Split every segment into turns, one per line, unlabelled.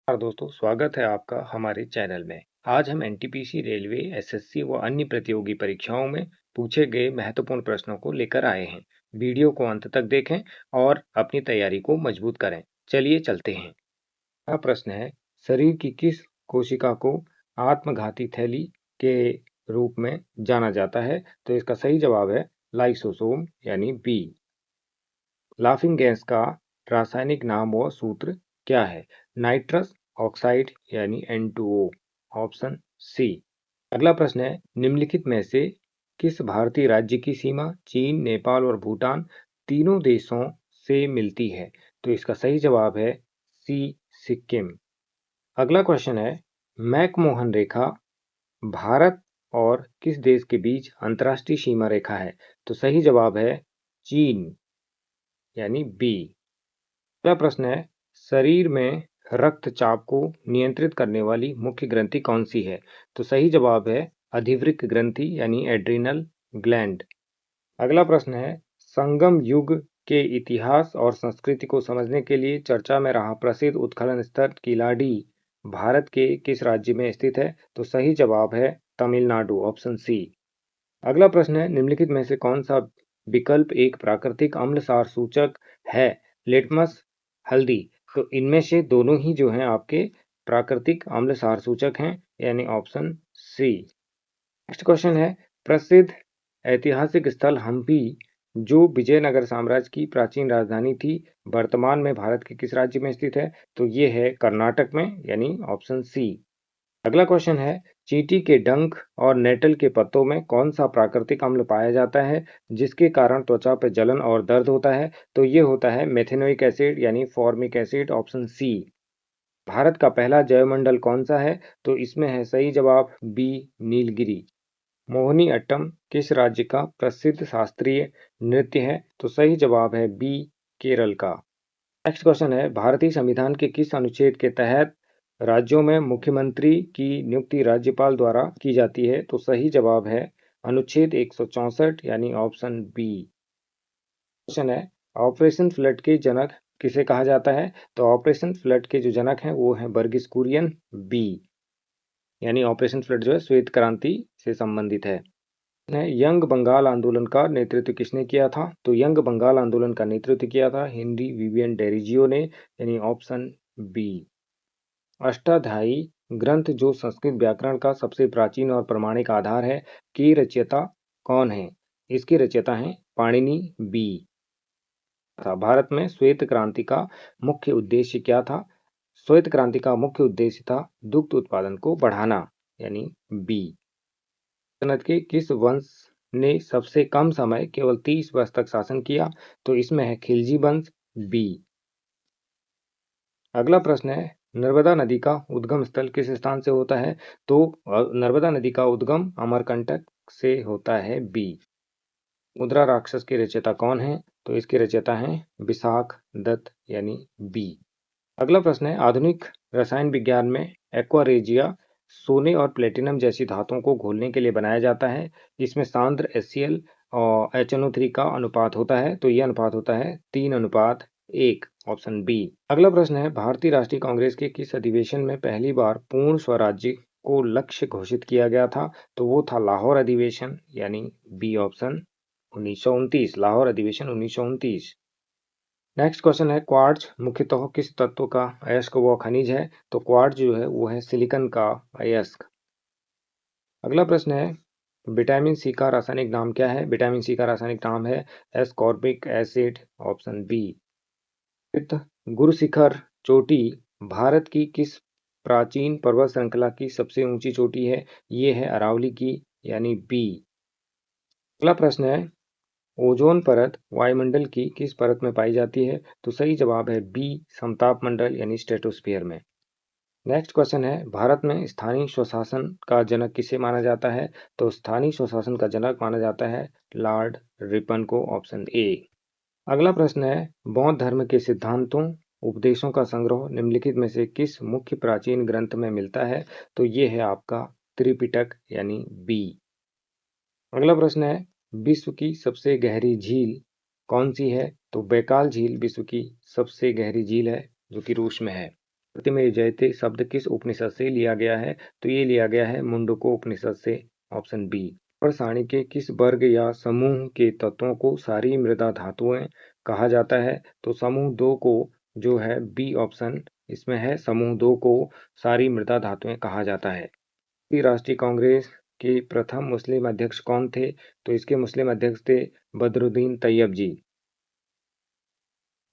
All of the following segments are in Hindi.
नमस्कार दोस्तों, स्वागत है आपका हमारे चैनल में। आज हम एनटीपीसी रेलवे, एसएससी व अन्य प्रतियोगी परीक्षाओं में पूछे गए महत्वपूर्ण प्रश्नों को लेकर आए हैं। वीडियो को अंत तक देखें और अपनी तैयारी को मजबूत करें। चलिए चलते हैं। पहला प्रश्न है, शरीर की किस कोशिका को आत्मघाती थैली के रूप में जाना जाता है? तो इसका सही जवाब है लाइसोसोम यानी बी। लाफिंग गैस का रासायनिक नाम व सूत्र क्या है? नाइट्रस ऑक्साइड यानी N2O। Option C. अगला प्रश्न है, निम्नलिखित में से किस भारतीय राज्य की सीमा चीन, नेपाल और भूटान तीनों देशों से मिलती है? तो इसका सही जवाब है सी, सिक्किम। अगला क्वेश्चन है, मैकमोहन रेखा भारत और किस देश के बीच अंतर्राष्ट्रीय सीमा रेखा है? तो सही जवाब है चीन यानी बी। अगला प्रश्न है, शरीर में रक्तचाप को नियंत्रित करने वाली मुख्य ग्रंथि कौन सी है? तो सही जवाब है अधिवृक्क ग्रंथि यानी एड्रिनल ग्लैंड। अगला प्रश्न है, संगम युग के इतिहास और संस्कृति को समझने के लिए चर्चा में रहा प्रसिद्ध उत्खनन स्थल किलाडी भारत के किस राज्य में स्थित है? तो सही जवाब है तमिलनाडु, ऑप्शन सी। अगला प्रश्न है, निम्नलिखित में से कौन सा विकल्प एक प्राकृतिक अम्ल सार सूचक है? लिटमस, हल्दी। तो इनमें से दोनों ही जो हैं आपके प्राकृतिक अम्ल सार सूचक हैं यानी ऑप्शन सी। नेक्स्ट क्वेश्चन है, प्रसिद्ध ऐतिहासिक स्थल हम्पी जो विजयनगर साम्राज्य की प्राचीन राजधानी थी, वर्तमान में भारत के किस राज्य में स्थित है? तो ये है कर्नाटक में यानी ऑप्शन सी। अगला क्वेश्चन है, चींटी के डंक और नेटल के पत्तों में कौन सा प्राकृतिक अम्ल पाया जाता है जिसके कारण त्वचा पर जलन और दर्द होता है? तो ये होता है मेथेनोइक एसिड यानी formic acid, option C. Bharat का पहला जैवमंडल कौन सा है? तो इसमें है सही जवाब बी, नीलगिरी। मोहिनी अट्टम किस राज्य का प्रसिद्ध शास्त्रीय नृत्य है? तो सही जवाब है बी, केरल का। नेक्स्ट क्वेश्चन है, भारतीय संविधान के किस अनुच्छेद के तहत राज्यों में मुख्यमंत्री की नियुक्ति राज्यपाल द्वारा की जाती है? तो सही जवाब है अनुच्छेद 164 यानी ऑप्शन बी। क्वेश्चन है, ऑपरेशन फ्लड के जनक किसे कहा जाता है? तो ऑपरेशन फ्लड के जो जनक हैं वो हैं वर्गीस कुरियन, बी। यानी ऑपरेशन फ्लड जो है श्वेत क्रांति से संबंधित है। यंग बंगाल आंदोलन का नेतृत्व किसने किया था? तो यंग बंगाल आंदोलन का नेतृत्व किया था हेनरी विवियन डेरिजियो ने यानी ऑप्शन बी। अष्टाध्यायी ग्रंथ जो संस्कृत व्याकरण का सबसे प्राचीन और प्रमाणिक आधार है की रचयिता कौन है? इसके रचयिता हैं पाणिनि, बी। भारत में श्वेत क्रांति का मुख्य उद्देश्य क्या था? श्वेत क्रांति का मुख्य उद्देश्य था दुग्ध उत्पादन को बढ़ाना यानी बी। सल्तनत के किस वंश ने सबसे कम समय केवल 30 वर्ष तक शासन किया? तो इसमें है खिलजी वंश, बी। अगला प्रश्न है, नर्मदा नदी का उद्गम स्थल किस स्थान से होता है? तो नर्मदा नदी का उद्गम अमरकंटक से होता है, बी। मुद्रा राक्षस के रचयिता कौन है? तो इसके रचयिता हैं विशाख दत्त यानी बी। अगला प्रश्न है, आधुनिक रसायन विज्ञान में एक्वारेजिया सोने और प्लेटिनम जैसी धातुओं को घोलने के लिए बनाया जाता है। इसमें सांद्र HCl और HNO3 का अनुपात होता है। तो यह अनुपात होता है 3:1, ऑप्शन बी। अगला प्रश्न है, भारतीय राष्ट्रीय कांग्रेस के किस अधिवेशन में पहली बार पूर्ण स्वराज्य को लक्ष्य घोषित किया गया था? तो वो था लाहौर अधिवेशन यानी बी, ऑप्शन 1929, लाहौर अधिवेशन 1929। नेक्स्ट क्वेश्चन है, क्वार्ट्ज मुख्यतः किस तत्व का अयस्क व खनिज है? तो क्वार्ट्ज जो है वो है सिलिकॉन का अयस्क। अगला प्रश्न है, विटामिन सी का रासायनिक नाम क्या है? विटामिन सी का रासायनिक नाम है ascorbic acid, option B. Guru Shikhar चोटी भारत की किस प्राचीन पर्वत श्रृंखला की सबसे ऊंची चोटी है? ये है अरावली की यानी बी। अगला प्रश्न है, ओजोन परत वायुमंडल की किस परत में पाई जाती है? तो सही जवाब है बी, समताप मंडल यानी स्ट्रेटोस्फीयर में। नेक्स्ट क्वेश्चन है, भारत में स्थानीय स्वशासन का जनक किसे माना जाता है? तो स्थानीय स्वशासन का जनक माना जाता है लॉर्ड रिपन को, ऑप्शन ए। अगला प्रश्न है, बौद्ध धर्म के सिद्धांतों उपदेशों का संग्रह निम्नलिखित में से किस मुख्य प्राचीन ग्रंथ में मिलता है? तो ये है आपका त्रिपिटक यानी बी। अगला प्रश्न है, विश्व की सबसे गहरी झील कौन सी है? तो बैकाल झील विश्व की सबसे गहरी झील है जो कि रूस में है। प्रतिमेय जयते शब्द किस उपनिषद से लिया गया है? तो ये लिया गया है मुंडको उपनिषद से, ऑप्शन बी। और सारणी के किस वर्ग या समूह के तत्वों को सारी मृदा धातुएं कहा जाता है? तो समूह 2 को जो है बी ऑप्शन इसमें है, समूह 2 को सारी मृदा धातुएं कहा जाता है। राष्ट्रीय कांग्रेस के प्रथम मुस्लिम अध्यक्ष कौन थे? तो इसके मुस्लिम अध्यक्ष थे बदरुद्दीन तैयब जी।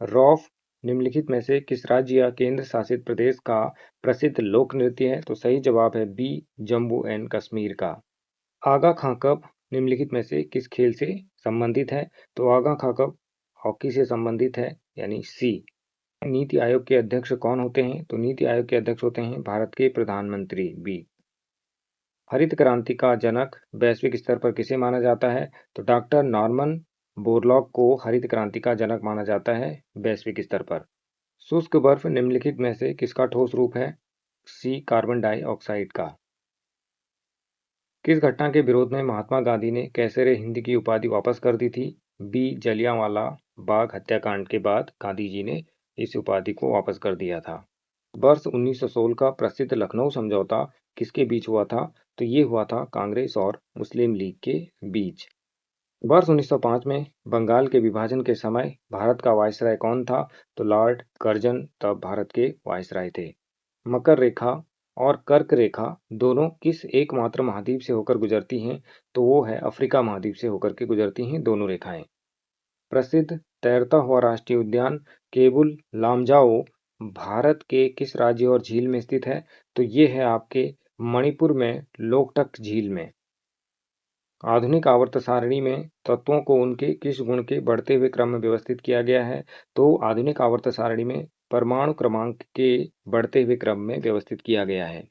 रौफ निम्नलिखित में से किस राज्य या केंद्र शासित प्रदेश का प्रसिद्ध लोक नृत्य है? तो सही जवाब है बी, जम्मू एंड कश्मीर का। आगा खां कब निम्नलिखित में से किस खेल से संबंधित है? तो आगा खां कब हॉकी से संबंधित है, यानी सी। नीति आयोग के अध्यक्ष कौन होते हैं? तो नीति आयोग के अध्यक्ष होते हैं भारत के प्रधानमंत्री, बी। हरित क्रांति का जनक वैश्विक स्तर पर किसे माना जाता है? तो डॉक्टर नॉर्मन बोरलॉग को हरित क्रांति का जनक माना जाता है वैश्विक स्तर पर। शुष्क बर्फ निम्नलिखित में से किसका ठोस रूप है? सी, कार्बन डाइऑक्साइड का। किस घटना के विरोध में महात्मा गांधी ने कैसरे हिंद की उपाधि वापस कर दी थी? बी, जलियांवाला बाग हत्याकांड के बाद गांधी जी ने इस उपाधि को वापस कर दिया था। वर्ष 1916 का प्रसिद्ध लखनऊ समझौता किसके बीच हुआ था? तो ये हुआ था कांग्रेस और मुस्लिम लीग के बीच। वर्ष 1905 में बंगाल के विभाजन के समय भारत का वायसराय कौन था? तो लॉर्ड कर्जन तब भारत के वायसराय थे। मकर रेखा और कर्क रेखा दोनों किस एकमात्र महाद्वीप से होकर गुजरती हैं? तो वो है अफ्रीका महाद्वीप से होकर के गुजरती हैं दोनों रेखाएं। प्रसिद्ध तैरता हुआ राष्ट्रीय उद्यान केबुल लामजाओ भारत के किस राज्य और झील में स्थित है? तो ये है आपके मणिपुर में लोकटक झील में। आधुनिक आवर्त सारणी में तत्वों को उनके किस गुण के बढ़ते हुए क्रम में व्यवस्थित किया गया है? तो आधुनिक आवर्त सारणी में परमाणु क्रमांक के बढ़ते हुए क्रम में व्यवस्थित किया गया है।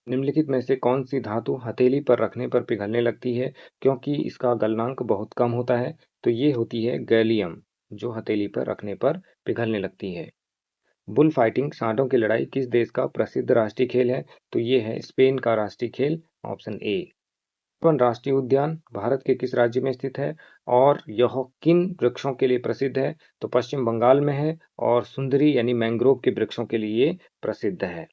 निम्नलिखित में से कौन सी धातु हथेली पर रखने पर पिघलने लगती है क्योंकि इसका गलनांक बहुत कम होता है? तो ये होती है गैलियम, जो हथेली पर रखने पर पिघलने लगती है। बुल फाइटिंग सांडों की लड़ाई किस देश का प्रसिद्ध राष्ट्रीय खेल है? तो ये है स्पेन का राष्ट्रीय खेल, ऑप्शन ए। वन राष्ट्रीय उद्यान भारत के किस राज्य में स्थित है और यह किन वृक्षों के लिए प्रसिद्ध है? तो पश्चिम बंगाल में है और सुंदरी यानी मैंग्रोव के वृक्षों के लिए प्रसिद्ध है।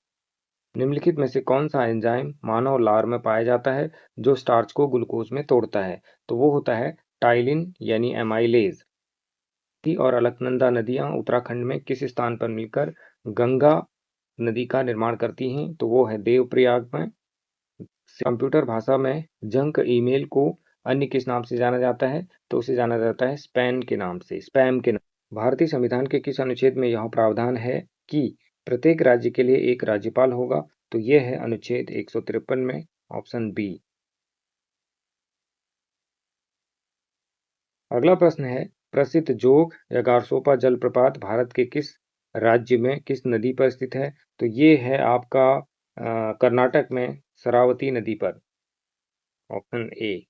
निम्नलिखित में से कौन सा एंजाइम मानव लार में पाया जाता है जो स्टार्च को ग्लूकोज में तोड़ता है? तो वो होता है टाइलिन यानी एमाइलेज। और अलकनंदा नदियां उत्तराखंड में किस स्थान पर मिलकर गंगा नदी का निर्माण करती हैं? तो वो है देवप्रयाग में। कंप्यूटर भाषा में जंक ईमेल को अन्य किस नाम से जाना जाता है? तो उसे जाना जाता है स्पैम के नाम से, स्पैम के नाम। भारतीय संविधान के किस अनुच्छेद में यह प्रावधान है कि प्रत्येक राज्य के लिए एक राज्यपाल होगा? तो यह है अनुच्छेद 153 में, ऑप्शन बी। अगला प्रश्न है प्रसिद्ध जोग या गारसोपा जलप्रपात भारत के किस राज्य में किस नदी पर स्थित है? तो ये है आपका कर्नाटक में शरावती नदी पर, ऑप्शन ए।